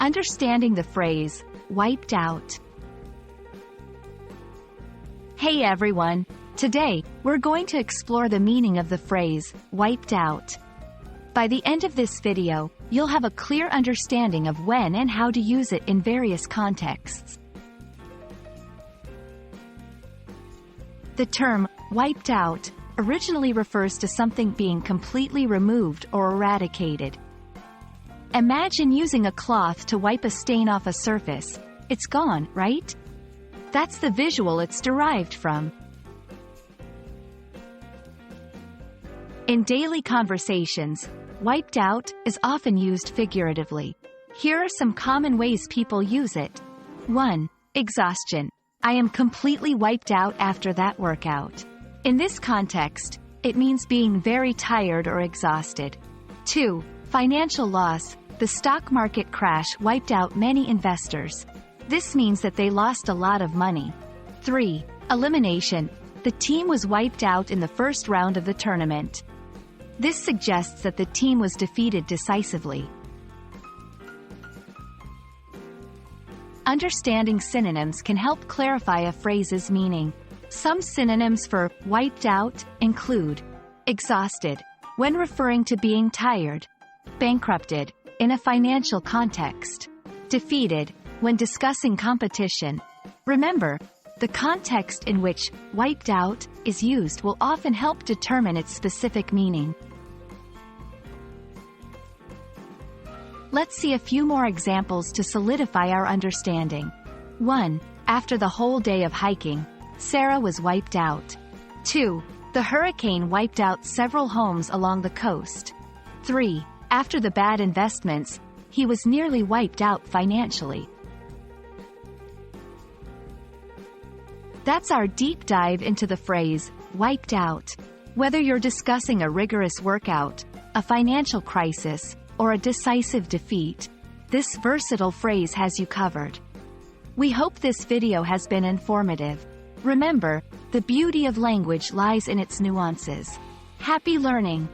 Understanding the phrase, wiped out. Hey everyone! Today, we're going to explore the meaning of the phrase, wiped out. By the end of this video, you'll have a clear understanding of when and how to use it in various contexts. The term, wiped out, originally refers to something being completely removed or eradicated. Imagine using a cloth to wipe a stain off a surface. It's gone, right? That's the visual it's derived from. In daily conversations, wiped out is often used figuratively. Here are some common ways people use it. 1. Exhaustion. I am completely wiped out after that workout. In this context, it means being very tired or exhausted. 2. Financial loss. The stock market crash wiped out many investors. This means that they lost a lot of money. 3. Elimination. The team was wiped out in the first round of the tournament. This suggests that the team was defeated decisively. Understanding synonyms can help clarify a phrase's meaning. Some synonyms for wiped out include exhausted, when referring to being tired; bankrupted, in a financial context; defeated, when discussing competition. Remember, the context in which wiped out is used will often help determine its specific meaning. Let's see a few more examples to solidify our understanding. 1. After the whole day of hiking, Sarah was wiped out. 2. The hurricane wiped out several homes along the coast. 3. After the bad investments, he was nearly wiped out financially. That's our deep dive into the phrase, wiped out. Whether you're discussing a rigorous workout, a financial crisis, or a decisive defeat, this versatile phrase has you covered. We hope this video has been informative. Remember, the beauty of language lies in its nuances. Happy learning!